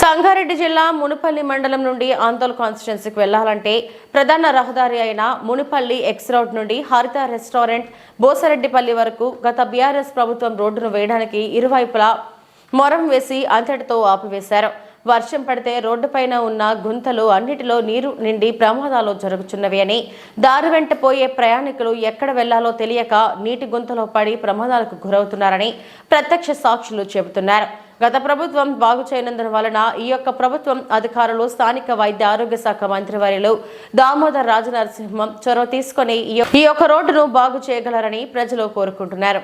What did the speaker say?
సంగారెడ్డి జిల్లా మునుపల్లి మండలం నుండి ఆందోళ్ కాన్స్టిట్యున్సీకి వెళ్లాలంటే ప్రధాన రహదారి అయిన మునుపల్లి ఎక్స్ రోడ్ నుండి హరిత రెస్టారెంట్ బోసరెడ్డిపల్లి వరకు గత బీఆర్ఎస్ ప్రభుత్వం రోడ్డును వేయడానికి ఇరువైపులా మొరం వేసి అంతటితో ఆపివేశారు. వర్షం పడితే రోడ్డుపైన ఉన్న గుంతలు అన్నిటిలో నీరు నిండి ప్రమాదాలు జరుగుతున్నవి అని, దారి వెంట పోయే ప్రయాణికులు ఎక్కడ వెళ్లాలో తెలియక నీటి గుంతలో పడి ప్రమాదాలకు గురవుతున్నారని ప్రత్యక్ష సాక్షులు చెబుతున్నారు. గత ప్రభుత్వం బాగు చేయనందున వలన ఈ యొక్క ప్రభుత్వం అధికారులు స్థానిక వైద్య ఆరోగ్య శాఖ మంత్రివర్యులు దామోదర్ రాజనరసింహం చొరవ తీసుకుని ఈ యొక్క రోడ్డును బాగు చేయగలరని ప్రజలు కోరుకుంటున్నారు.